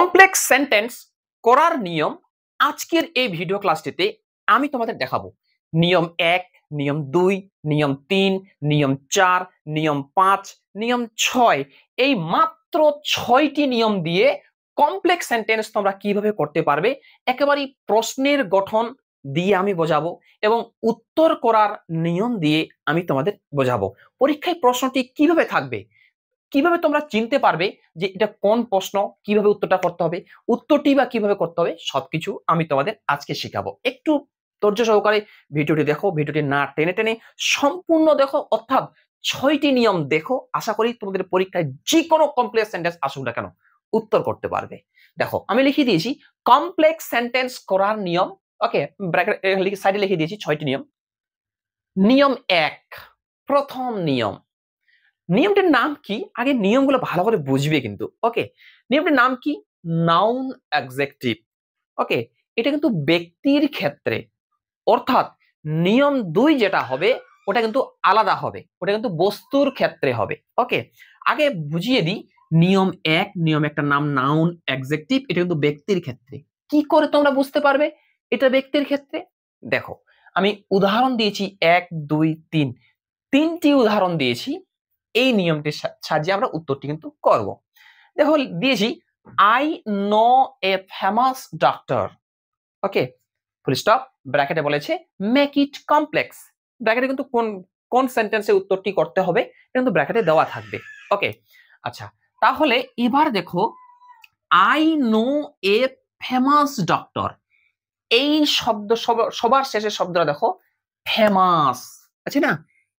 Complex sentence করার নিয়ম আজকের এই ভিডিও ক্লাসটিতে আমি তোমাদের দেখাবো। নিয়ম 1, নিয়ম 2, নিয়ম 3, নিয়ম 4, নিয়ম 5, নিয়ম 6, এই মাত্র 6টি নিয়ম দিয়ে কমপ্লেক্স সেন্টেন্স তোমরা কিভাবে করতে পারবে একেবারে প্রশ্নের গঠন দিয়ে আমি বোঝাবো এবং উত্তর করার নিয়ম দিয়ে আমি তোমাদের বোঝাবো। পরীক্ষায় প্রশ্নটি কিভাবে থাকবে, কিভাবে তোমরা চিনতে পারবে যে এটা কোন প্রশ্ন, কিভাবে উত্তরটা করতে হবে, উত্তরটি বা কিভাবে করতে হবে, সবকিছু আমি তোমাদের আজকে শেখাবো। একটু ধৈর্য সহকারে ভিডিওটি দেখো, ভিডিওটি না টেনে টেনে সম্পূর্ণ দেখো, অর্থাৎ 6টি নিয়ম দেখো। আশা করি তোমাদের পরীক্ষায় যে কোনো কমপ্লেক্স সেন্টেন্স আসুক না কেন উত্তর করতে পারবে। দেখো আমি লিখে দিয়েছি কমপ্লেক্স সেন্টেন্স করার নিয়ম। ওকে, ব্র্যাকেট সাইডে লিখে দিয়েছি 6টি নিয়ম। নিয়ম 1, প্রথম নিয়ম। নিয়মটির নাম কি, আগে নিয়মগুলো ভালো করে বুঝবে কিন্তু। ওকে, নিয়মটির নাম কি? Noun adjective. ওকে, এটা কিন্তু ব্যক্তির ক্ষেত্রে, অর্থাৎ নিয়ম 2 যেটা হবে ওটা কিন্তু আলাদা হবে, ওটা কিন্তু বস্তুর ক্ষেত্রে হবে। ওকে, আগে বুঝিয়ে দিই। নিয়ম 1, নিয়ম একটা নাম নাউন অ্যাডজেক্টিভ, এটা কিন্তু ব্যক্তির ক্ষেত্রে। কি করে তোমরা বুঝতে পারবে এটা ব্যক্তির ক্ষেত্রে? দেখো আমি উদাহরণ দিয়েছি 1, 2, 3, 3টি উদাহরণ দিয়েছি। এই নিয়মটির সাহায্যে আমরা উত্তরটি কিন্তু করব। দেখো দিয়েছি I know a famous doctor. Okay, full stop, ব্র্যাকেটে বলেছে মেক ইট কমপ্লেক্স। ব্র্যাকেটে কিন্তু কোন কোন সেন্টেন্সে উত্তরটি করতে হবে এটা কিন্তু ব্র্যাকেটে দেওয়া থাকবে। ওকে, আচ্ছা তাহলে এবার দেখো I know a famous doctor, এই শব্দ সবার শেষে শব্দটা দেখো ফেমাস আছে না,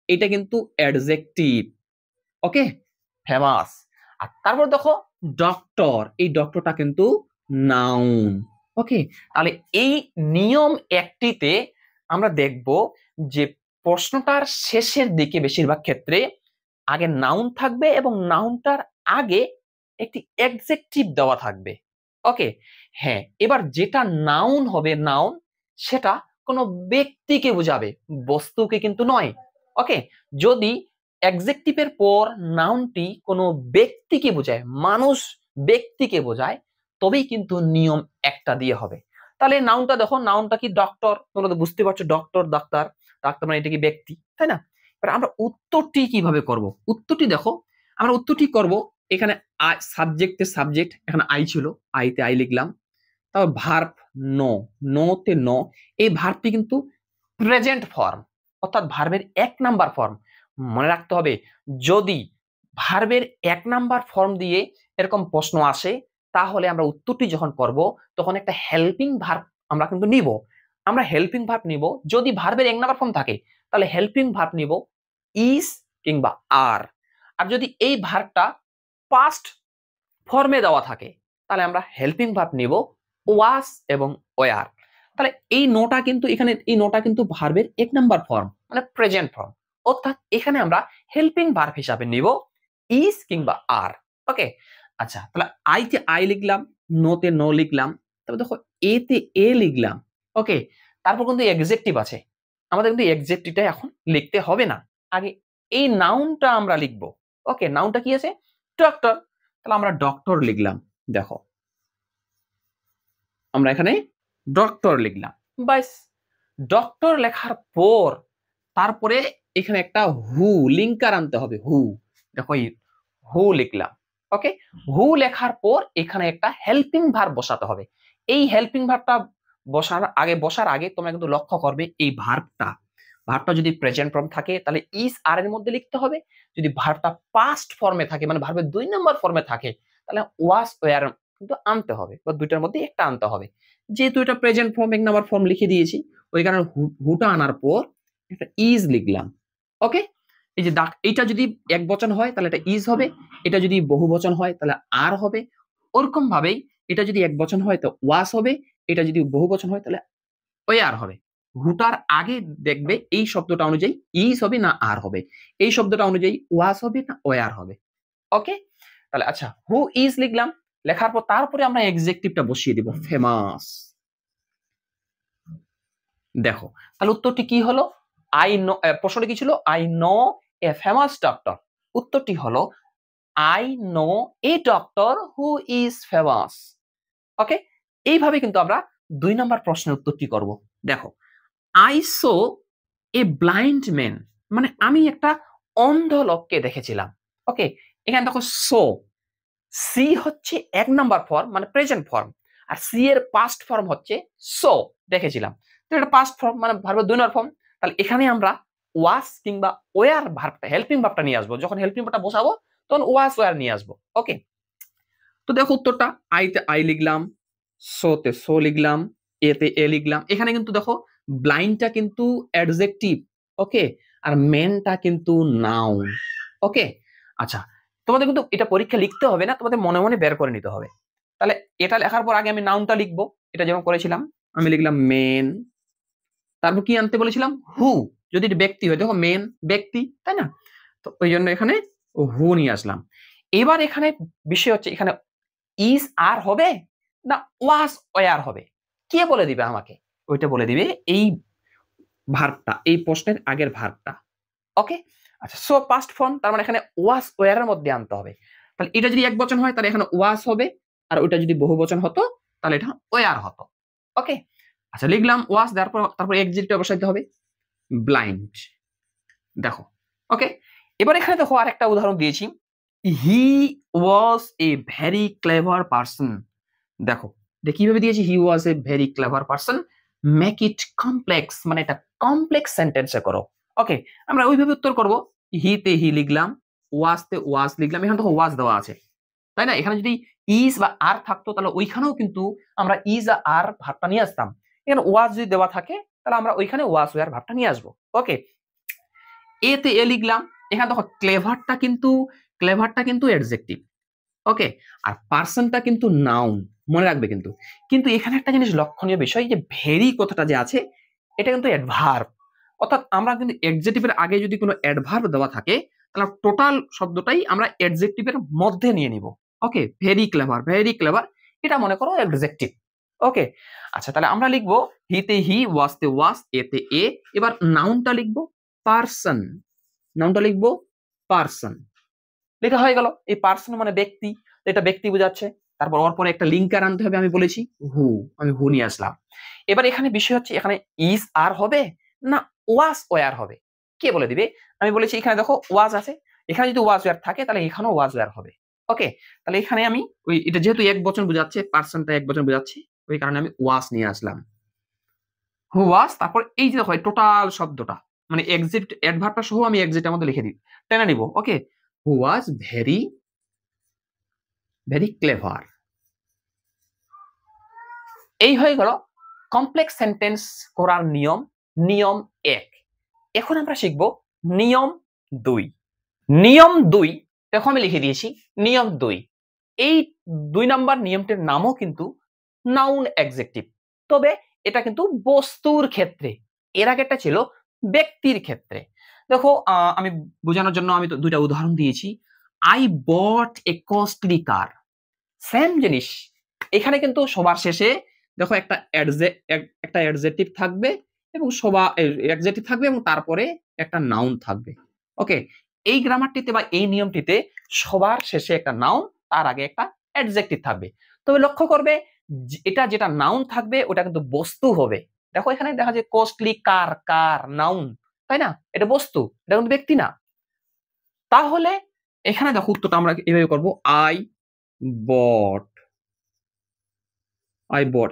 এটা কিন্তু অ্যাডজেক্টিভ। ওকে, ফেমাস। আর তারপর দেখো ডক্টর, এই ডক্টরটা কিন্তু নাউন। ওকে, তাহলে এই নিয়ম একটিতে আমরা দেখব যে প্রশ্নটার শেষের দিকে বেশিরভাগ ক্ষেত্রে আগে নাউন থাকবে এবং নাউনটার আগে একটি অ্যাডজেক্টিভ দেওয়া থাকবে। ওকে, হ্যাঁ, এবার যেটা নাউন হবে, নাউন সেটা কোনো ব্যক্তিকে বোঝাবে, বস্তুকে কিন্তু নয়। ওকে, যদি অ্যাডজেক্টিভের পর নাউনটি কোনো ব্যক্তিকে বোঝায়, মানুষ ব্যক্তিকে বোঝায়, তবেই কিন্তু নিয়ম একটা দিয়ে হবে। তাহলে নাউনটা দেখো, নাউনটা কি? ডক্টর। তোমরা তো বুঝতে পারছো ডক্টর, ডাক্তার, ডাক্তার মানে এটা কি ব্যক্তি, তাই না? এবার আমরা উত্তরটি কিভাবে করব? উত্তরটি দেখো, আমরা উত্তরটি করব এখানে সাবজেক্টে সাবজেক্ট, এখানে আই ছিল, আইতে আই লিখলাম। তারপর ভার্ব নো, নোতে নো, এই ভার্বটি কিন্তু প্রেজেন্ট ফর্ম, অর্থাৎ ভার্বের 1 নাম্বার ফর্ম। মনে রাখতে হবে, যদি ভার্বের 1 নাম্বার ফর্ম দিয়ে এরকম প্রশ্ন আসে, তাহলে আমরা উত্তরটি যখন করব তখন একটা হেল্পিং ভার্ব আমরা কিন্তু নিব। আমরা হেল্পিং ভার্ব নিব, যদি ভার্বের 1 নাম্বার ফর্ম থাকে তাহলে হেল্পিং ভার্ব নিব ইজ কিংবা আর। আর যদি এই ভার্বটা পাস্ট ফর্মে দেওয়া থাকে তাহলে আমরা হেল্পিং ভার্ব নিব ওয়াস এবং ওয়ার। তাহলে এই নোটা কিন্তু এখানে, এই নোটা কিন্তু ভার্বের 1 নাম্বার ফর্ম, মানে প্রেজেন্ট ফর্ম, অর্থাৎ এখানে আমরা হেল্পিং ভার্ব হিসাবে নিব ইজ কিংবা আর। ওকে, আচ্ছা তাহলে আইতে আই লিখলাম, নোতে নো লিখলাম, তারপর দেখো এতে এ লিখলাম। ওকে, তারপর কিন্তু এক্সেক্টিভ আছে, আমাদের কিন্তু এক্সেক্টিভটা এখন লিখতে হবে না, আগে এই নাউনটা আমরা লিখব। ওকে, নাউনটা কি আছে? ডক্টর। তাহলে আমরা ডক্টর লিখলাম। দেখো আমরা এখানে ডক্টর লিখলাম, বাস। ডক্টর লেখার পর তারপরে এখানে একটা হু লিঙ্কার আনতে হবে, হু। দেখো হু লিখলাম। ওকে, হু লেখার পর এখানে একটা হেল্পিং ভার্ব বসাতে হবে। এই হেল্পিং ভার্বটা বসার আগে তোমরা কিন্তু লক্ষ্য করবে এই ভার্বটা যদি প্রেজেন্ট ফর্ম থাকে তাহলে ইজ আর এর মধ্যে লিখতে হবে। যদি ভার্বটা পাস্ট ফর্মে থাকে, মানে ভার্বের 2 নম্বর ফর্মে থাকে, তাহলে ওয়াস ওয়ার কিন্তু আনতে হবে, বা দুইটার মধ্যে একটা আনতে হবে। যেহেতু এটা প্রেজেন্ট ফর্ম 1 নাম্বার ফর্ম লিখে দিয়েছি, ওই কারণে হুটা আনার পর একটা ইজ লিখলাম। ওকে, এই যে এটা যদি একবচন হয় তাহলে এটা ইজ হবে, এটা যদি বহুবচন হয় তাহলে আর হবে। ওরকম ভাবেই এটা যদি একবচন হয় তো ওয়াস হবে, এটা যদি বহুবচন হয় তাহলে ওয়ার হবে। হুটার আগে দেখবে এই শব্দটা অনুযায়ী ইজ হবে না আর হবে, এই শব্দটা অনুযায়ী ওয়াস হবে না ওয়ার হবে। ওকে, তাহলে আচ্ছা হু ইজ লিখলাম, লেখার পর তারপরে আমরা এক্সেক্টিভটা বসিয়ে দিব, ফেমাস। দেখো তাহলে উত্তরটি কি হলো? আই নো, প্রশ্নটি কি ছিল? I know a famous doctor. উত্তরটি হলো I know a doctor who is famous. Okay, এইভাবে কিন্তু আমরা 2 নম্বর প্রশ্নের উত্তরটি করব। দেখো, I saw a blind man, মানে আমি একটা অন্ধ লোককে দেখেছিলাম। ওকে, এখানে দেখো সো, সি হচ্ছে 1 নাম্বার ফর্ম, মানে প্রেজেন্ট ফর্ম, আর সি এর পাস্ট ফর্ম হচ্ছে সো, দেখেছিলাম। তো এটা পাস্ট ফর্ম মানে ভার্বের 2 নম্বর ফর্ম। তাহলে এখানে আমরা ওয়াজ কিংবা ওয়ার ভার্বটা, হেল্পিং ভার্বটা নিয়ে আসবো। যখন হেল্পিং ভার্বটা বসাবো তখন ওয়াজ ওয়ার নিয়ে আসবো। ওকে, তো দেখো উত্তরটা, আইতে আই লিখলাম, সোতে সো লিখলাম, এতে এ লিখলাম। এখানে কিন্তু দেখো ব্লাইন্ডটা কিন্তু অ্যাডজেক্টিভ, ওকে, আর মেনটা কিন্তু নাউন। ওকে, আচ্ছা, তোমাদের কিন্তু এটা পরীক্ষা লিখতে হবে না, তোমাদের মনে মনে বের করে নিতে হবে। তাহলে এটা লেখার পর আগে আমি নাউনটা লিখবো, এটা যেমন করেছিলাম। আমি লিখলাম মেন, তারপর কি আনতে বলেছিলাম, হু। যদি এটা ব্যক্তি হয়, দেখো মেন ব্যক্তি, তাই না? তো ওই জন্য এখানে হু নিয়ে আসলাম। এবার এখানে বিষয় হচ্ছে, এখানে ইজ আর হবে না ওয়াজ ওয়ার হবে, কে বলে দিবে আমাকে? ওইটা বলে দিবে এই ভার্বটা, এই প্রশ্নের আগের ভার্বটা। ওকে, আচ্ছা, সো পাস্ট ফর্ম, তার মানে এখানে ওয়াজ ওয়ার এর মধ্যে আনতে হবে। তাহলে এটা যদি এক বচন হয় তাহলে এখানে ওয়াজ হবে, আর ওইটা যদি বহু বচন হতো তাহলে এটা ওয়ার হতো। ওকে, আচ্ছা, লিখলাম ওয়াজ, তারপর এক্সিটটা বসাইতে হবে, ব্লাইন্ড। দেখো, ওকে, এবার এখানে দেখো আরেকটা উদাহরণ দিয়েছি, he was a very clever person. দেখো, এটা কিভাবে দিয়েছি, he was a very clever person, make it complex, মানে এটা কমপ্লেক্স সেন্টেন্সে করো। ওকে, আমরা ওইভাবে উত্তর করব, হি তে হি লিখলাম, ওয়াজ তে ওয়াজ লিখলাম। এখানে দেখো ওয়াজ দেওয়া আছে, তাই না? এখানে যদি ইজ বা আর থাকতো তাহলে ওইখানেও কিন্তু আমরা ইজ আর ভাবটা নিয়ে আসতাম। এখানে ওয়াজ যদি দেওয়া থাকে তাহলে আমরা ওইখানে ওয়াজ ওয়ার ভাবটা নিয়ে আসবো। ওকে, এ তে এ লিখলাম। এখানে দেখো ক্লেভারটা কিন্তু অ্যাডজেক্টিভ। ওকে, আর পার্সনটা কিন্তু নাউন, মনে রাখবে কিন্তু। কিন্তু এখানে একটা জিনিস লক্ষণীয় বিষয়, যে ভেরি কথাটা যে আছে এটা কিন্তু অ্যাডভার্ব। অর্থাৎ আমরা কিন্তু অ্যাডজেক্টিভের আগে যদি কোনো অ্যাডভার্ব দেওয়া থাকে তাহলে টোটাল শব্দটাই আমরা অ্যাডজেক্টিভের মধ্যে নিয়ে নিব। ওকে, ভেরি ক্লেভার এটা মনে করো অ্যাডজেক্টিভ। ওকে, আচ্ছা, তাহলে আমরা লিখবো হিতে হি, ওয়াজতে ওয়াজ, এতে এ। এবার নাউনটা লিখবো পার্সন, নাউনটা লিখবো পার্সন। লেখা হয়ে গেল। এই পার্সন মানে ব্যক্তি, এটা ব্যক্তি বোঝাচ্ছে। তারপর ওর পরে একটা লিঙ্কার আনতে হবে, আমি বলেছি হু, আমি হু নিয়ে আসলাম। এবার এখানে বিষয় হচ্ছে, এখানে ইজ আর হবে না ওয়াজ ওয়ার হবে, কে বলে দিবে? আমি বলেছি এখানে দেখো ওয়াজ আছে, এখানে যদি ওয়াজ ওয়ার থাকে তাহলে এখানেও ওয়াজ ওয়ার হবে। ওকে, তাহলে এখানে আমি ওই, এটা যেহেতু এক বচন বোঝাচ্ছে, পার্সনটা এক বচন বোঝাচ্ছে, ওই কারণে আমি ওয়াজ নিয়ে আসলাম, হু ওয়াজ। তারপর এই যে দেখো টোটাল শব্দটা, মানে এক্সিট অ্যাডভার্বটা সহ আমি এক্সিটের মধ্যে লিখে দিই, টেনে নিব। ওকে, হু ওয়াজ ভেরি ক্লেভার। এই হয়ে গেল কমপ্লেক্স সেন্টেন্স করার নিয়ম, নিয়ম 1। এখন আমরা শিখব নিয়ম 2। নিয়ম 2 দেখো আমি লিখে দিয়েছি, নিয়ম 2। এই 2 নাম্বার নিয়মটির নামও কিন্তু নাউন অ্যাডজেক্টিভ, তবে এটা কিন্তু বস্তুর ক্ষেত্রে, এর আগেটা ছিল ব্যক্তির ক্ষেত্রে। দেখো, আমি বোঝানোর জন্য আমি তো 2টা উদাহরণ দিয়েছি। I bought A costly car, same জিনিস। এখানে কিন্তু সবার শেষে দেখো একটা অ্যাডজেক্টিভ থাকবে, এবং অ্যাডজেক্টিভ থাকবে, এবং তারপরে একটা নাউন থাকবে। ওকে, এই গ্রামারটিতে বা এই নিয়মটিতে সবার শেষে একটা নাউন, তার আগে একটা অ্যাডজেক্টিভ থাকবে। তবে লক্ষ্য করবে এটা যেটা নাউন থাকবে ওটা কিন্তু বস্তু হবে। দেখো এখানে দেখা যায় কস্টলি কার, কার নাউন, তাই না? এটা বস্তু, এটা কিন্তু ব্যক্তি না। তাহলে এখানে দেখো উত্তরটা আমরা এভাবে করব, আই বট।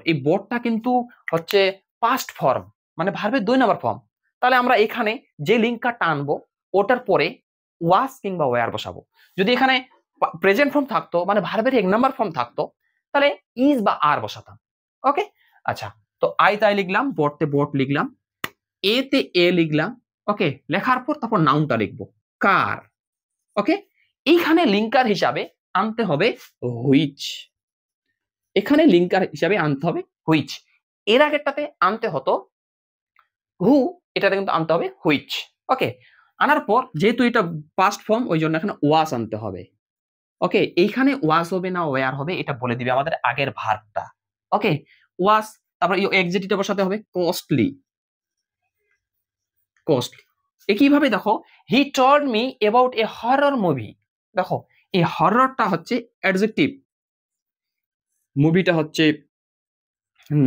এই বটটা কিন্তু হচ্ছে পাস্ট ফর্ম, মানে ভার্বের 2 নম্বর ফর্ম। তাহলে আমরা এখানে যে লিঙ্কটা টানবো ওটার পরে ওয়াজ কিংবা ওয়্যার বসাবো। যদি এখানে প্রেজেন্ট ফর্ম থাকতো, মানে ভার্বের 1 নম্বর ফর্ম থাকতো, তাহলে ইজ বা আর বসাতাম। ওকে, আচ্ছা, তো আই তাই লিখলাম, বটতে বট লিখলাম, এ তে এ লিখলাম। ওকে, লেখার পর তারপর নাউনটা লিখবো, কার। ওকে, এইখানে লিঙ্কার হিসাবে আনতে হবে হুইচ, এখানে লিঙ্কার হিসাবে আনতে হবে হুইচ। এর আগেরটাতে আনতে হতো হু, এটাতে কিন্তু আনতে হবে হুইচ। ওকে, আনার পর যেহেতু এটা পাস্ট ফর্ম ওই জন্য এখানে ওয়াজ আনতে হবে। ওকে, এইখানে ওয়াজ হবে না ওয়্যার হবে এটা বলে দিবে আমাদের আগের ভার্বটা। ওকে, ওয়াজ, তারপর এক্সিটিভটা বসাতে হবে কস্টলি, কস্টলি। একইভাবে দেখো, he told me about a horror movie. দেখো, এই হররটা হচ্ছে অ্যাডজেক্টিভ, মুভিটা হচ্ছে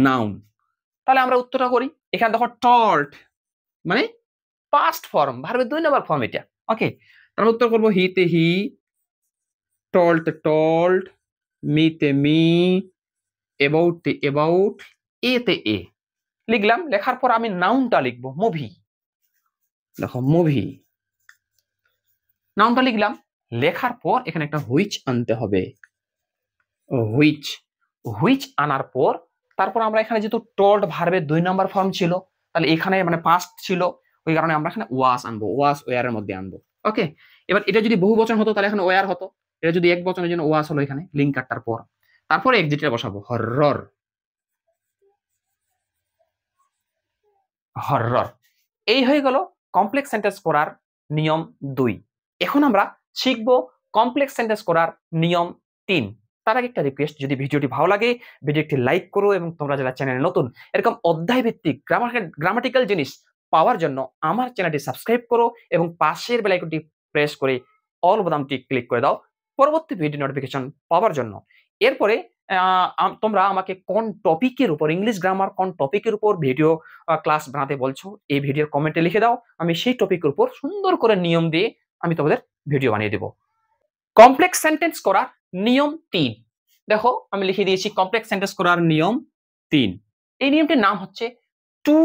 নাউন। তাহলে আমরা উত্তরটা করি। এখানে দেখো টল্ড মানে পাস্ট ফর্ম, ভার্বের 2 নম্বর ফর্ম এটা। ওকে, তাহলে উত্তর করব হি তে হি, টল্ড তে টল্ড, মি তে মি, অ্যাবাউট তে অ্যাবাউট, এ তে এ। লিখলাম, লেখার পর আমি নাউনটা লিখবো মুভি। দেখো মুভি নাউনটা লিখলাম, লেখার পর এখানে একটা হুইচ আনতে হবে। হুইচ হুইচ আনার পর তারপর আমরা এখানে যেহেতু টল্ড ভার্বের 2 নম্বর ফর্ম ছিল, তাহলে এখানে মানে পাস্ট ছিল, ওই কারণে আমরা এখানে ওয়াস আনবো, ওয়াস ওয়ার এর মধ্যে আনবো। ওকে, এবার এটা যদি বহু বচন হতো তাহলে এখানে ওয়ার হতো, এটা যদি এক বচনের জন্য ওয়াস হলো এখানে লিঙ্ক কাটটার পর। তারপরে এক্সিটটা বসাবো, হরর। হরর। এই হয়ে গেল কমপ্লেক্স সেন্টেন্স করার নিয়ম 2। এখন আমরা শিখব কমপ্লেক্স সেন্টেন্স করার নিয়ম 3। তার আগে একটা রিকোয়েস্ট, যদি ভিডিওটি ভালো লাগে ভিডিওটি লাইক করো, এবং তোমরা যারা চ্যানেলে নতুন এরকম অধ্যায় ভিত্তিক গ্রামাটিক্যাল জিনিস পাওয়ার জন্য আমার চ্যানেলটি সাবস্ক্রাইব করো এবং পাশের বেল আইকনটি প্রেস করে অল বোতামটি ক্লিক করে দাও পরবর্তী ভিডিও নোটিফিকেশন পাওয়ার জন্য। এরপরে তোমরা আমাকে কোন টপিকের উপর, ইংলিশ গ্রামার কোন টপিকের উপর ভিডিও ক্লাস বানাতে বলছো এই ভিডিওর কমেন্টে লিখে দাও, আমি সেই টপিকের উপর সুন্দর করে নিয়ম দিয়ে আমি তোমাদের ভিডিও বানিয়ে দেব। কমপ্লেক্স সেন্টেন্স করার নিয়ম 3। দেখো আমি লিখে দিয়েছি কমপ্লেক্স সেন্টেন্স করার নিয়ম 3। এই নিয়মটির নাম হচ্ছে টু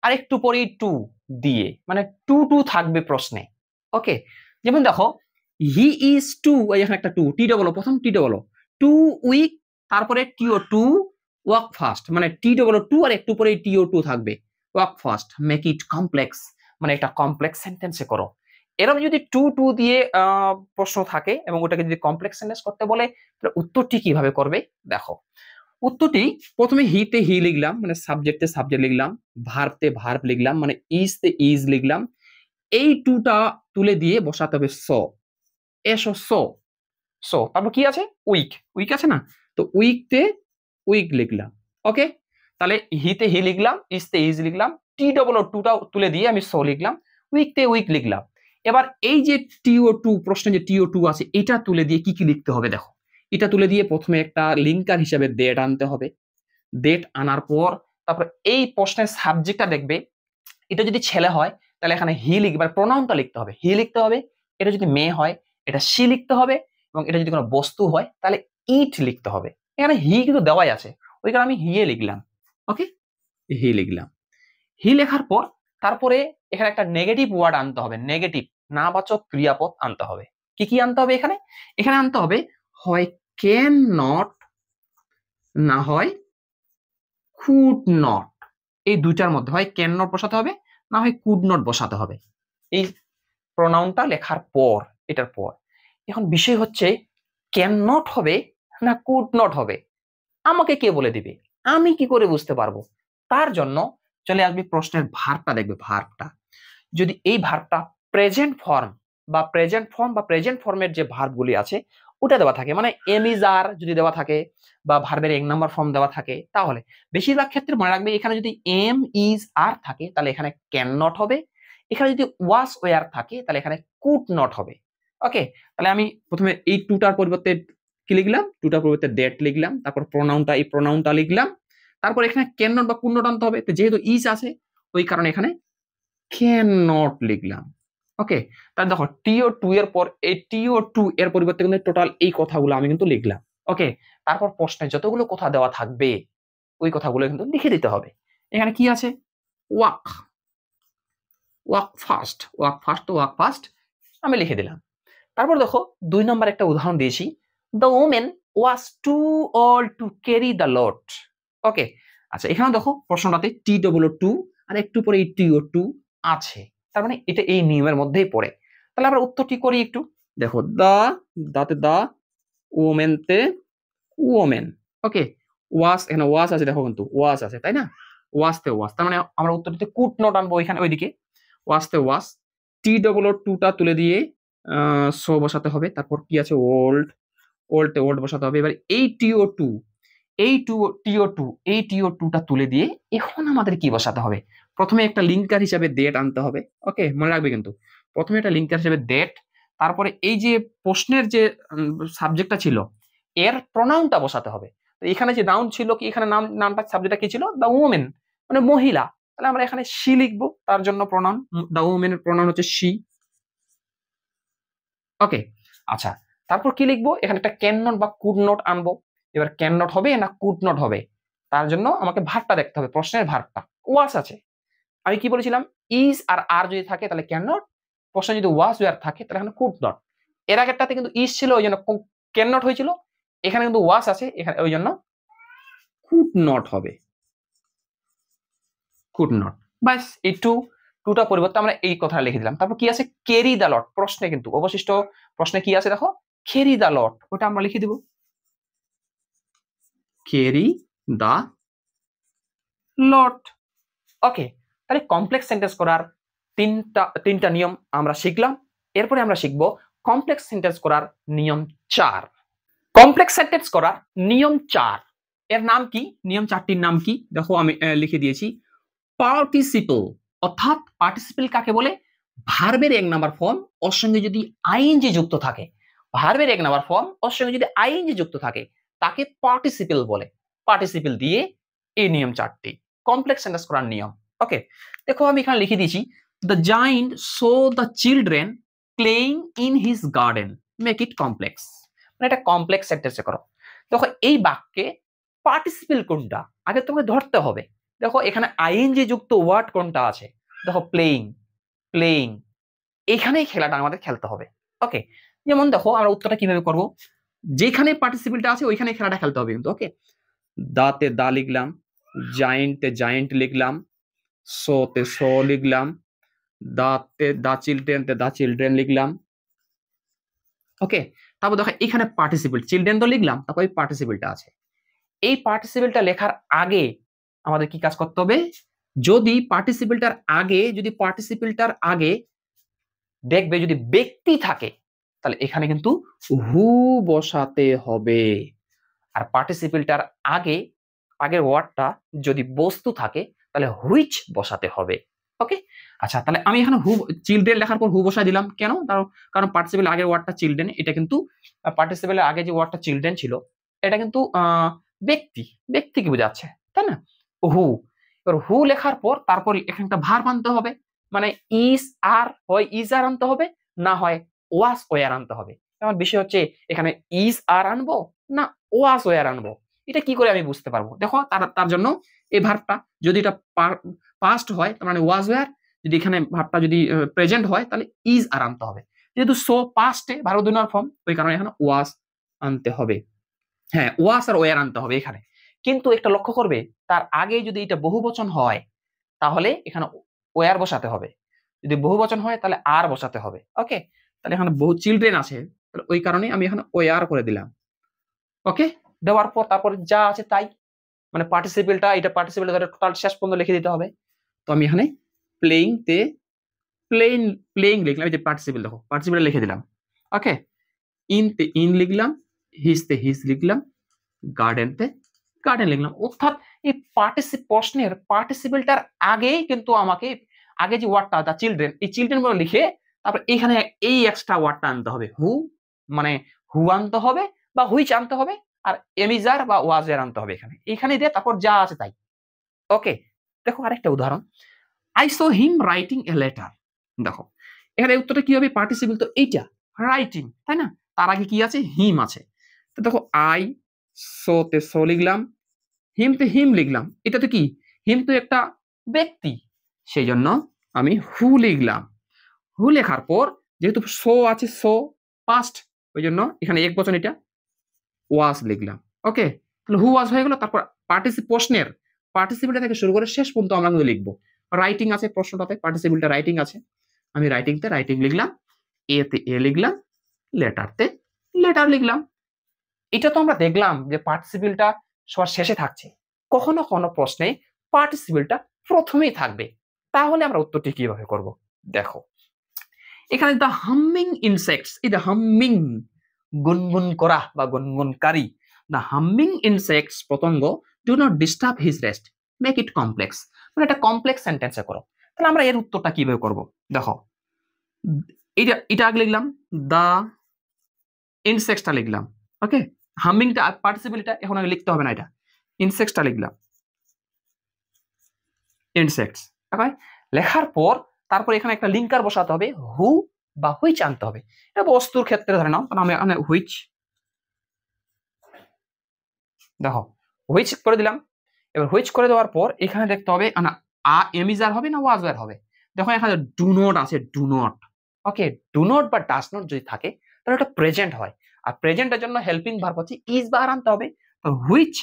আর একটু পরেই টু দিয়ে, মানে টু টু থাকবে প্রশ্নে। ওকে, যেমন দেখো হি ইজ টু, এখানে একটা টু, টি ডবল, প্রথম টি ডবল, টু উইক, তারপরে টিও টু ওয়ার্ক ফাস্ট, মানে টি ডবল টু আর একটু পরেই টিও টু থাকবে, work fast, make it complex, মানে এটা কমপ্লেক্স সেন্টেন্সে করো। এরকম যদি টু টু দিয়ে প্রশ্ন থাকে এবং ওটাকে যদি কমপ্লেক্স সেন্টেন্স করতে বলে তাহলে উত্তরটি কিভাবে করবে দেখো। উত্তরটি প্রথমে হি তে হি লিখলাম, মানে সাবজেক্টে সাবজেক্ট লিখলাম, ভার্বতে ভার্ব লিখলাম, মানে ইজ তে ইজ লিখলাম, এই টুটা তুলে দিয়ে বসাতে হবে সো, এসো সো, সো তারপর কি আছে উইক, উইক আছে না, তো উইকতে উইক লিখলাম। ওকে, তাহলে হিতে হি লিখলাম, ইজতে ইজ লিখলাম, টি ডবল ও টুটা তুলে দিয়ে আমি সো লিখলাম, উইকতে উইক লিখলাম। এবার এই যে টিও টু, প্রশ্নে যে টিও টু আছে এটা তুলে দিয়ে কি কি লিখতে হবে দেখো। এটা তুলে দিয়ে প্রথমে একটা লিঙ্কার হিসাবে ডেট আনতে হবে, ডেট আনার পর তারপর এই প্রশ্নের সাবজেক্টটা দেখবে, এটা যদি ছেলে হয় তাহলে এখানে হি লিখবে, প্রোনাউনটা লিখতে হবে, হি লিখতে হবে। এটা যদি মেয়ে হয় এটা সি লিখতে হবে, এবং এটা যদি কোনো বস্তু হয় তাহলে ইট লিখতে হবে। এখানে হি কিন্তু দেওয়াই আছে, ওই কারণে আমি হিয়ে লিখলাম। ওকে, হি লিখলাম। হি লেখার পর তারপরে এখানে একটা নেগেটিভ ওয়ার্ড আনতে হবে, নেগেটিভ নাবাচক ক্রিয়াপদ আনতে হবে। কি কি আনতে হবে এখানে? এখানে আনতে হবে হয় ক্যান নট, না হয় কুড নট, এই দুইটার মধ্যে হয় ক্যান নট বসাতে হবে, না হয় কুড নট বসাতে হবে এই প্রোনাউনটা লেখার পর, এটার পর। এখন বিষয় হচ্ছে ক্যান নট হবে না কুড নট হবে, আমাকে কে বলে দিবে, আমি কি করে বুঝতে পারবো? তার জন্য চলে আসবে প্রশ্নের ভার্বটা, দেখবে ভার্বটা যদি এই ভার্বটা প্রেজেন্ট ফর্ম বা প্রেজেন্ট ফর্মের যে ভার্বগুলি আছে ওটা দেওয়া থাকে, মানে এম ইজ আর যদি দেওয়া থাকে বা ভার্বের 1 নম্বর ফর্ম দেওয়া থাকে, তাহলে বেশিরভাগ ক্ষেত্রে মনে রাখবে এখানে যদি এম ইজ আর থাকে তাহলে এখানে ক্যান নট হবে, এখানে যদি ওয়াস ওয়ার থাকে তাহলে এখানে কুড নট হবে। ওকে, তাহলে আমি প্রথমে এই টুটার পরিবর্তে কি লিখলাম, টুটার পরিবর্তে ডেট লিখলাম, তারপর প্রোনাউনটা, এই প্রোনাউনটা লিখলাম, তারপর এখানে ক্যান নট বা কুড নট আনতে হবে, তো যেহেতু ইজ আছে ওই কারণে এখানে ক্যান নট লিখলাম। ওকে, তাহলে দেখো টিও টু এর পর এই টিও টু এর পরিবর্তে কিন্তু টোটাল এই কথাগুলো আমি কিন্তু লিখলাম। ওকে, তারপর প্রশ্নে যতগুলো কথা দেওয়া থাকবে ওই কথাগুলো কিন্তু লিখে দিতে হবে। এখানে কি আছে, walk, walk fast, walk fast, walk fast আমি লিখে দিলাম। তারপর দেখো 2 নম্বর একটা উদাহরণ দিয়েছি, the woman was too old to carry the load. Okay, আচ্ছা এখানে দেখো প্রশ্নটাতে টি ডবল টু আর একটু পরে এই টিও টু আছে, তার মানে এটা এই নিয়মের মধ্যেই পড়ে। তাহলে আমরা উত্তরটি করি একটু, দেখো দা, দাতে দা, ওমেনতে ওমেন। ওকে, ওয়াস, এখানে ওয়াস আছে, দেখো কিন্তু ওয়াস আছে তাই না, ওয়াসতে ওয়াস, তার মানে আমরা উত্তরটিতে কুড নট আনবো এখানে ওইদিকে, ওয়াসতে ওয়াস, টি ডবল টুটা তুলে দিয়ে সো বসাতে হবে, তারপর কি আছে ওল্ড, ওল্ডে ওল্ড বসাতে হবে। এবার এই টিও টু, এই টিও টু, এই টিও টুটা তুলে দিয়ে এখন আমাদের কি বসাতে হবে, প্রথমে একটা লিঙ্কার হিসাবে ডেট আনতে হবে। ওকে, মনে রাখবে কিন্তু প্রথমে একটা লিঙ্কার হিসাবে ডেট, তারপরে এই যে প্রশ্নের যে সাবজেক্টটা ছিল এর প্রনাউনটা বসাতে হবে। তো এখানে যে নাউন ছিল কি, এখানে নামটা সাবজেক্টটা কি ছিল, দ্য ওমেন, মানে মহিলা। তাহলে আমরা এখানে শি লিখবো, তার জন্য প্রনাউন, দ্য ওমেনের প্রনাউন হচ্ছে শি। ওকে, আচ্ছা, তারপর কি লিখবো, এখানে একটা ক্যান নট বা কুড নট আনবো। এবার ক্যান নট হবে না কুড নট হবে, তার জন্য আমাকে ভার্বটা দেখতে হবে, প্রশ্নের ভার্বটা। ওয়াস আছে, আমি কি বলেছিলাম, ইজ আর আর যদি থাকে তাহলে ক্যান নট, প্রশ্নে যদি ওয়াস ওয়ার থাকে তাহলে এখানে কুড নট। এর আগেরটাতে কিন্তু ইজ ছিল ওই জন্য ক্যান নট হয়েছিল, এখানে কিন্তু ওয়াস আছে এখানে ওই জন্য কুড নট হবে, কুড নট। বাস এই টুটা পরিবর্তে আমরা এই কথা লিখে দিলাম। তারপর কি আছে, ক্যারি দ্য লট, প্রশ্নে কিন্তু অবশিষ্ট প্রশ্নে কি আছে দেখো, ক্যারি দ্য লট, ওটা আমরা লিখে দিব ক্যারি দ্য লট। ওকে, তাহলে কমপ্লেক্স সেন্টেন্স করার তিনটা নিয়ম আমরা শিখলাম। এরপরে আমরা শিখবো কমপ্লেক্স সেন্টেন্স করার নিয়ম 4। কমপ্লেক্স সেন্টেন্স করার নিয়ম 4 এর নাম কি, নিয়ম 4টির নাম কি দেখো, আমি লিখে দিয়েছি। পার্টিসিপল, অর্থাৎ পার্টিসিপল কাকে বলে, ভার্বের এক নাম্বার ফর্ম ওর সঙ্গে যদি আইএনজি যুক্ত থাকে, ভার্বের এক নাম্বার ফর্ম ওর সঙ্গে যদি আইএনজি যুক্ত থাকে তাকে পার্টিসিপল বলে। পার্টিসিপল দিয়ে এই নিয়ম 4টি কমপ্লেক্স সেন্টেন্স করার নিয়ম। ওকে, দেখো আমি এখানে লিখে দিয়েছি, the giant so the children playing in his garden, make it complex, মানে এটা কমপ্লেক্স সেন্টেন্সে করো। দেখো এই বাক্যে পার্টিসিপল কোনটা আগে তোমাকে ধরতে হবে। দেখো এখানে আইএনজি যুক্ত ওয়ার্ড কোনটা আছে, দেখো প্লেইং, প্লেইং, এখানেই খেলাটা আমাদের খেলতে হবে। ওকে, যেমন দেখো আমরা উত্তরটা কিভাবে করব, যেখানে পার্টিসিপলটা আছে ওইখানে খেলাটা খেলতে হবে কিন্তু। ওকে, দাতে দা লিখলাম, জায়েন্টে জায়েন্ট লিখলাম, সোতে সো লিখলাম, দাতে দা চিলড্রেনতে দা চিলড্রেন লিখলাম। ওকে, তারপর দেখো এখানে পার্টিসিপল, চিলড্রেন তো লিখলাম, তারপর এই পার্টিসিপলটা আছে। এই পার্টিসিপলটা লেখার আগে আমাদের কি কাজ করতে হবে, যদি পার্টিসিপলটার আগে দেখবে যদি ব্যক্তি থাকে তাহলে এখানে কিন্তু হু বসাতে হবে। আর পার্টিসিপলটার আগের ওয়ার্ডটা যদি বস্তু থাকে তাহলে হুইচ বসাতে হবে। ওকে, আচ্ছা, তাহলে আমি এখানে চিলড্রেন লেখার পর হু বসাই দিলাম কেন, কারণ পার্টিসিপল আগের ওয়ার্ডটা চিলড্রেন, এটা কিন্তু পার্টিসিপলের আগে যে ওয়ার্ডটা চিলড্রেন ছিল এটা কিন্তু ব্যক্তিকে বোঝাচ্ছে, তাই না, হু। এবার হু লেখার পর তারপর এখানে একটা ভার্ব আনতে হবে, মানে ইজ আর, হয় ইজ আর আনতে হবে, না হয় ওয়াস ওয়ার আনতে হবে। আমার বিষয় হচ্ছে এখানে ইজ আর আনবো না ওয়াস ওয়ার আনবো, এটা কি করে আমি বুঝতে পারবো, দেখো তার জন্য এই ভার্বটা যদি এটা পাস্ট হয় তার মানে ওয়াজ ওয়ার, যদি এখানে ভার্বটা যদি প্রেজেন্ট হয় তাহলে ইজ আর আনতে হবে। যেহেতু সো পাস্টে ভার্ব দুই নম্বর ফর্ম, ওই কারণে এখানে ওয়াস আনতে হবে। হ্যাঁ, ওয়াস আর ওয়ার আনতে হবে এখানে, কিন্তু একটা লক্ষ্য করবে তার আগে যদি এটা বহুবচন হয় তাহলে এখানে ওয়ার বসাতে হবে, যদি বহুবচন হয় তাহলে আর বসাতে হবে। ওকে, তাহলে এখানে বহু চিলড্রেন আছে, তাহলে ওই কারণে আমি এখানে ওয়ার করে দিলাম। ওকে, দেওয়ার পর তারপরে যা আছে তাই, মানে পার্টিসিপলটা, এটা পার্টিসিপল ধরে টোটাল শেষ পর্যন্ত লিখে দিতে হবে। তো আমি এখানে প্লেইং তে প্লেইং লিখলাম, এই যে পার্টিসিপল দেখো পার্টিসিপল লিখে দিলাম। ওকে, ইন তে ইন লিখলাম, হিজ তে হিজ লিখলাম, গার্ডেন তে গার্ডেন লিখলাম। অর্থাৎ এই প্রশ্নের পার্টিসিপলটার আগেই কিন্তু আমাকে আগে যে ওয়ার্ডটা দা চিলড্রেন, এই চিলড্রেন গুলো লিখে তারপর এখানে এই এক্সট্রা ওয়ার্ডটা আনতে হবে, হু, মানে হু আনতে হবে বা হুইচ আনতে হবে, আর এমিজার বা ওয়াজের আনতে হবে এখানে দিয়ে তারপর যা আছে তাই। ওকে, দেখো আরেকটা উদাহরণ, I saw him writing a letter. দেখো এখানে উত্তরটা কি হবে, পার্টিসিপল তো এইটা রাইটিং, তাই না, তার আগে কি আছে, হিম আছে। তো দেখো আই সো তে সো লিখলাম, হিম তে হিম লিখলাম, এটা তো কি, হিম তো একটা ব্যক্তি, সেই জন্য আমি হু লিখলাম। হু লেখার পর যেহেতু সো আছে, সো পাস্ট, ওই জন্য এখানে এক বচন এটা ওয়াজ লিখলাম। ওকে, তাহলে হু ওয়াজ হয়ে গেল। তারপর প্রশ্নের পার্টিসিপলটা থেকে শুরু করে শেষ পর্যন্ত আমরা কিন্তু লিখবো। রাইটিং আছে প্রশ্নটাতে, পার্টিসিপলটা রাইটিং আছে, আমি রাইটিংতে রাইটিং লিখলাম, এতে এ লিখলাম, লেটারতে লেটার লিখলাম। এটা তো আমরা দেখলাম যে পার্টিসিপলটা সবার শেষে থাকছে, কখনো কোনো প্রশ্নে পার্টিসিপলটা প্রথমেই থাকবে। তাহলে আমরা উত্তরটি কিভাবে করব, দেখো এখানে দ্য হামিং ইনসেক্টস, এই দ্য হামিং গুনগুন করা বা গুনগুনকারী, দ্য হামিং ইনসেক্টস পতঙ্গ do not disturb his rest, make it complex, মানে একটা কমপ্লেক্স সেন্টেন্সে করো। তাহলে আমরা এর উত্তরটা কিভাবে করব, দেখো এটা আগে লিখলাম, দ্য ইনসেক্টসটা লিখলাম। ওকে, হামিংটা পার্টিসিপেলটা এখন আগে লিখতে হবে না, এটা ইনসেক্টসটা লিখলাম, ইনসেক্টস। ওকে, লেখার পর তারপর এখানে একটা লিঙ্কার বসাতে হবে, হু বা হুইচ আনতে হবে। এটা বস্তুর ক্ষেত্রে ধরে নাও, আমি এখানে হুইচ, দেখো হুইচ করে দিলাম। এবার হুইচ করে দেওয়ার পর এখানে দেখতে হবে না এমিজার হবে না ওয়াজার হবে। দেখো এখানে ডু নট আছে, do not. Okay, do not বা ডাস নট যদি থাকে তাহলে এটা প্রেজেন্ট হয়, আর প্রেজেন্টের জন্য হেল্পিং ভার্ব হচ্ছে ইজ বা আর আনতে হবে। তো হুইচ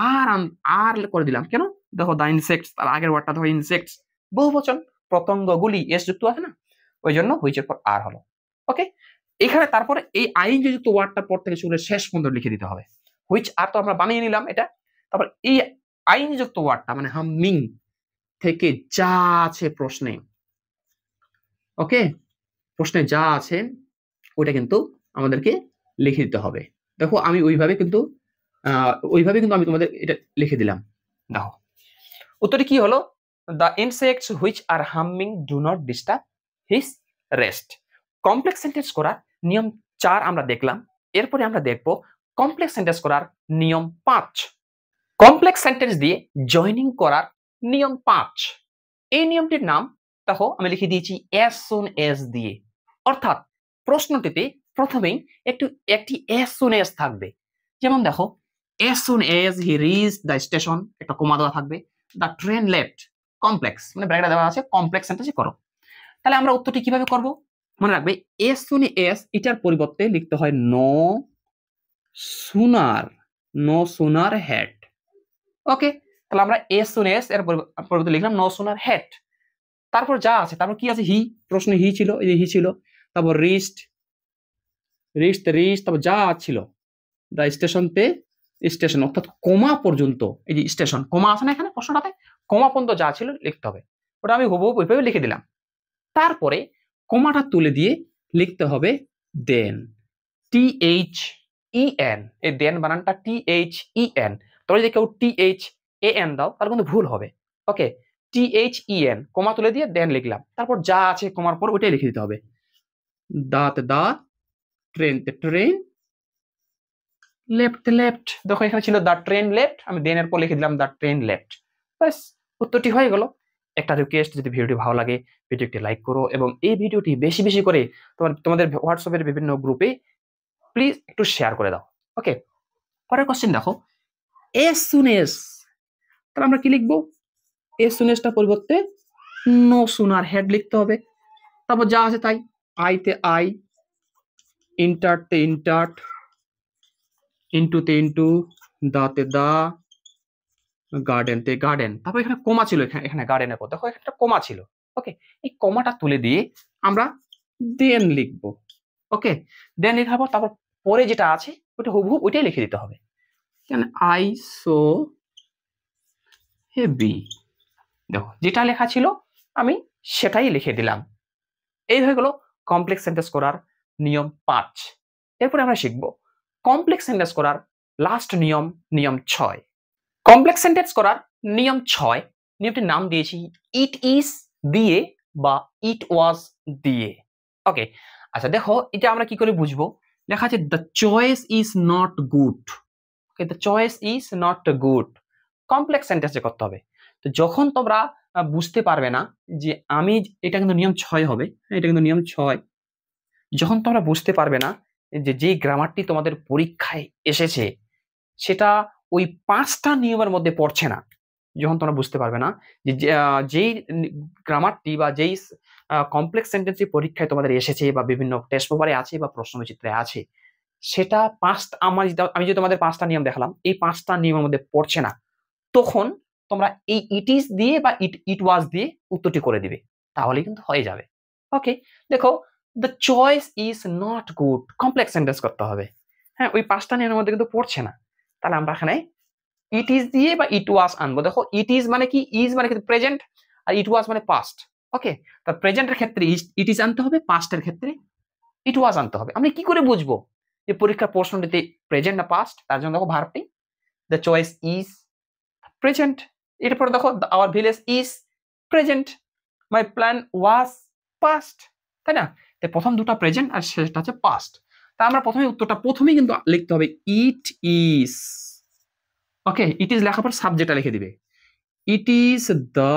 আর করে দিলাম কেন, দেখো দা ইনসেক্টস, তার আগের ওয়ার্ডটা দেখো ইনসেক্টস, বহুবচন, পতঙ্গগুলি এস যুক্ত আছে না, ওই জন্য হুইচের পর আর হলো। ওকে, এখানে তারপরে এই আইএনজি যুক্ত ওয়ার্ডটার পর থেকে শুরু শেষ পর্যন্ত লিখে দিতে হবে। হুইচ আর তো আমরা বানিয়ে নিলাম এটা, তারপর এই আইএনজি যুক্ত ওয়ার্ডটা মানে হামিং থেকে যা আছে প্রশ্নে, ওকে, প্রশ্নে যা আছে ওইটা কিন্তু আমাদেরকে লিখে দিতে হবে। দেখো আমি ওইভাবে কিন্তু আমি তোমাদের এটা লিখে দিলাম। দেখো উত্তরটি কি হলো, the insects which are humming do not disturb his rest. Complex sentence করার নিয়ম 4 আমরা দেখলাম। এরপরে আমরা দেখব কমপ্লেক্স সেন্টেন্স করার নিয়ম 5। কমপ্লেক্স সেন্টেন্স দিয়ে জয়নিং করার নিয়ম 5। এই নিয়মটির নাম দেখো আমি লিখে দিয়েছি অ্যাজ সুন অ্যাজ দিয়ে, অর্থাৎ প্রশ্নটিতে প্রথমেই একটি অ্যাজ সুন অ্যাজ থাকবে। যেমন দেখো as soon as he reached the station, একটা কমা দেওয়া থাকবে। দ্য ট্রেন লেফট, কমপ্লেক্স মানে ব্র্যাকেটে দেওয়া আছে, কমপ্লেক্স সেন্টেন্সে করো। তাহলে আমরা উত্তরটি কিভাবে করব, মনে রাখবে অ্যাজ সুন অ্যাজ এটার পরিবর্তে লিখতে হয় no sooner, no sooner had. Okay, তাহলে আমরা এস সুন এস এর পরিবর্তে লিখলাম নো সুনার হ্যাড। তারপর যা আছে, তারপর কি আছে, হি, প্রশ্নে হি ছিল, এই যে হি ছিল, তারপর রিস্ট, তারপর যা ছিল দা স্টেশনতে, স্টেশন অর্থাৎ কমা পর্যন্ত, এই যে স্টেশন কমা আছে না এখানে প্রশ্নটাতে, কমা পর্যন্ত যা ছিল লিখতে হবে, ওটা আমি হুবহু ওইভাবে লিখে দিলাম। তারপরে কমাটা তুলে দিয়ে লিখতে হবে দেন, টি এইচ ই এন, এই দেন বানানটা টি এইচ ই এন। তবে যদি কেউ টি এইচ এ এন দাও তাহলে কিন্তু ভুল হবে। ওকে, টি এইচ ই এন, কমা তুলে দিয়ে দেন লিখলাম, তারপর যা আছে কমার পর ওইটাই লিখে দিতে হবে। দাঁত দাঁত, ট্রেনতে ট্রেন, লেফট লেফট, দেখো এখানে ছিল দ্য ট্রেন লেফট, আমি দেন এর পর লিখে দিলাম দ্য ট্রেন লেফট। ব্যাস, উত্তরটি হয়ে গেল। একটা রিকোয়েস্ট, যদি ভিডিওটি ভালো লাগে ভিডিওটি লাইক করো, এবং এই ভিডিওটি বেশি বেশি করে তোমাদের হোয়াটসঅ্যাপের বিভিন্ন গ্রুপে প্লিজ একটু শেয়ার করে দাও। ওকে, পরের কোশ্চেন দেখো, এস সুন এস, তাহলে আমরা কি লিখবো, এস সুন এসটার পরিবর্তে নো সুনার হেড লিখতে হবে। তারপর যা আছে তাই, আইতে আই, ইন্টারতে ইন্টার্ট, ইন্টুতে ইন্টু, দাতে দা, গার্ডেনতে গার্ডেন। তারপর এখানে কমা ছিল, এখানে গার্ডেনের পর দেখো একটা কমা ছিল। ওকে, এই কমাটা তুলে দিয়ে আমরা দেন লিখবো। ওকে, দেন লেখার পর তারপর পরে যেটা আছে ওটা হুবহু ওইটাই লিখে দিতে হবে। আই সো হেভি, দেখো যেটা লেখা ছিল আমি সেটাই লিখে দিলাম। এই হয়ে গেল কমপ্লেক্স সেন্টেন্স করার নিয়ম 5। এরপরে আমরা শিখব কমপ্লেক্স সেন্টেন্স করার লাস্ট নিয়ম, নিয়ম 6। কমপ্লেক্স সেন্টেন্স করার নিয়ম 6, নিয়মটির নাম দিয়েছি ইট ইজ দিয়ে বা ইট ওয়াজ দিয়ে। ওকে, আচ্ছা দেখো এটা আমরা কি করে বুঝবো, লেখা আছে the choice is not good. Okay, the choice is not good, complex সেন্টেন্সে করতে হবে। তো যখন তোমরা বুঝতে পারবে না যে আমি, এটা কিন্তু নিয়ম 6 হবে, এটা কিন্তু নিয়ম 6, যখন তোমরা বুঝতে পারবে না যে যেই গ্রামারটি তোমাদের পরীক্ষায় এসেছে সেটা ওই 5টা নিয়মের মধ্যে পড়ছে না, যখন তোমরা বুঝতে পারবে না যে যেই গ্রামারটি বা যেই কমপ্লেক্স সেন্টেন্সটি পরীক্ষায় তোমাদের এসেছে বা বিভিন্ন টেস্ট পেপারে আছে বা প্রশ্নবিচিত্রে আছে, সেটা আমি যে তোমাদের 5টা নিয়ম দেখালাম এই 5টা নিয়মের মধ্যে পড়ছে না, তখন তোমরা এই ইট ইজ দিয়ে বা ইট ওয়াজ দিয়ে উত্তরটি করে দিবে, তাহলে কিন্তু হয়ে যাবে। ওকে, দেখো the choice is not good, complex sentence করতে হবে। হ্যাঁ, ওই 5টা নিয়মের মধ্যে কিন্তু পড়ছে না, তাহলে আমরা এখানে ইট ইজ দিয়ে বা ইট ওয়াজ আনবো। দেখো ইট ইজ মানে কি, ইজ মানে কিন্তু প্রেজেন্ট, আর ইট ওয়াজ মানে পাস্ট। ওকে, তার প্রেজেন্টের ক্ষেত্রে ইট ইজ আনতে হবে, পাস্টের ক্ষেত্রে ইট ওয়াজ আনতে হবে। আমরা কি করে বুঝবো যে পরীক্ষার প্রশ্নটিতে প্রেজেন্ট না পাস্ট, তার জন্য দেখো ভার্বটি দ্য চয়েস ইজ প্রেজেন্ট, এরপর দেখো our village is present, my plan was past, তাই না? প্রথম দুটো প্রেজেন্ট আর শেষটা হচ্ছে পাস্ট। তা আমরা প্রথমেই কিন্তু লিখতে হবে it is. Okay, it is লেখার পর সাবজেক্টটা লিখে দিবে, it is the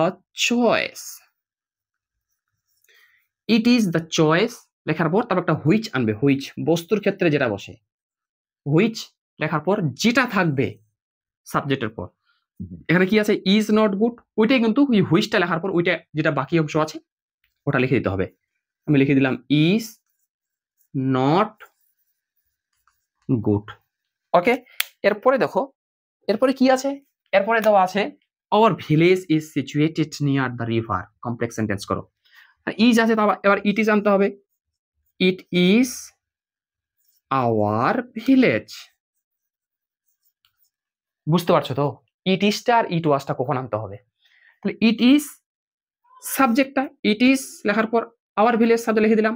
choice. It is the choice লেখার পর তারপর একটা হুইচ আনবে, হুইচ বস্তুর ক্ষেত্রে যেটা বসে, হুইচ লেখার পর যেটা থাকবে সাবজেক্টের পর, এখানে কি আছে ইজ নট গুড, ওইটাই কিন্তু ওই হুইচটা লেখার পর ওইটা যেটা বাকি অংশ আছে ওটা লিখে দিতে হবে। আমি লিখে দিলাম ইজ নট গুড। ওকে, এরপরে দেখো এরপরে কি আছে, এরপরে দেওয়া আছে our village is situated near the river. Complex sentence করো, ইজ আছে তো এবার ইট ইজ আনতে হবে, ইট ইজ আওয়ার ভিলেজ। বুঝতে পারছো তো ইট ইজটা আর ইট ওয়াজটা কখন আনতে হবে। তাহলে ইট ইজ সাবজেক্টটা, ইট ইজ লেখার পর আওয়ার ভিলেজ সাবজেক্ট লিখে দিলাম,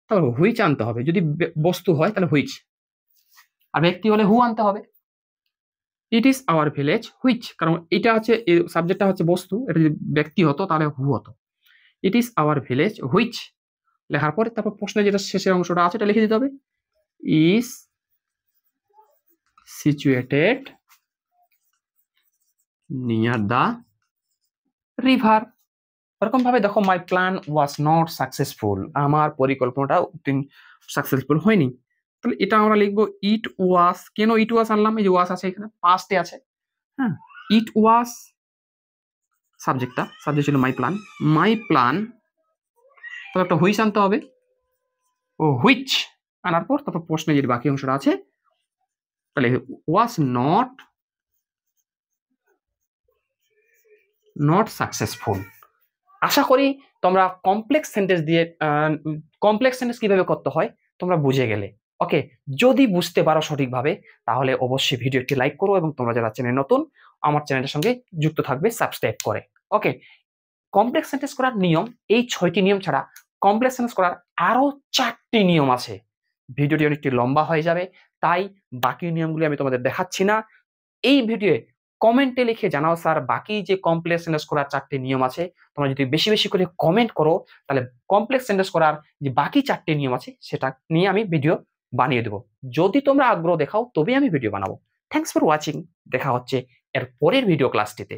তারপর হুইচ আনতে হবে, যদি বস্তু হয় তাহলে হুইচ, আর ব্যক্তি হলে হু আনতে হবে। It is our village which, কারণ এটা হচ্ছে সাবজেক্টটা হচ্ছে বস্তু, এটা যদি ব্যক্তি হতো তাহলে হু হতো। It is our village which লেখার পরে তারপর প্রশ্নের যেটা শেষের অংশটা আছে এটা লিখে দিতে হবে, is situated near the river. এরকম ভাবে দেখো মাই প্ল্যান ওয়াজ নট সাকসেসফুল, আমার পরিকল্পনাটা সাকসেসফুল হয়নি। তাহলে এটা আমরা লিখবো ইট ওয়াজ। কেন ইট ওয়াজ আনলাম, এই যে ওয়াজ আছে এখানে পাস্টে আছে, হ্যাঁ ইট ওয়াজ সাবজেক্টটা, সাবজেক্ট ছিল মাই প্ল্যান তবে একটা হুইচ আনতে হবে, ও হুইচ আনার পর তারপর প্রশ্নে যে বাকি অংশটা আছে তাহলে ওয়াজ নট সাকসেসফুল। আশা করি তোমরা কমপ্লেক্স সেন্টেন্স কিভাবে করতে হয় তোমরা বুঝে গেলে। ওকে, যদি বুঝতে পারো সঠিকভাবে তাহলে অবশ্যই ভিডিওটি লাইক করো, এবং তোমরা যারা চ্যানেল নতুন আমার চ্যানেলের সঙ্গে যুক্ত থাকবে সাবস্ক্রাইব করে। ওকে, কমপ্লেক্স সেন্টেন্স করার নিয়ম এই 6টি নিয়ম ছাড়া কমপ্লেক্স সেন্টেন্স করার আরো 4টি নিয়ম আছে। ভিডিওটি অনেকটি লম্বা হয়ে যাবে, তাই বাকি নিয়মগুলি আমি তোমাদের দেখাচ্ছি না। এই ভিডিওয়ে কমেন্টে লিখে জানাও স্যার বাকি যে কমপ্লেক্স সেন্টেন্স করার 4টি নিয়ম আছে, তোমরা যদি বেশি বেশি করে কমেন্ট করো তাহলে কমপ্লেক্স সেন্টেন্স করার যে বাকি 4টি নিয়ম আছে সেটা নিয়ে আমি ভিডিও বানিয়ে দেবো। যদি তোমরা আগ্রহ দেখাও তবে আমি ভিডিও বানাবো। থ্যাঙ্কস ফর ওয়াচিং, দেখা হচ্ছে এর পরের ভিডিও ক্লাসটিতে।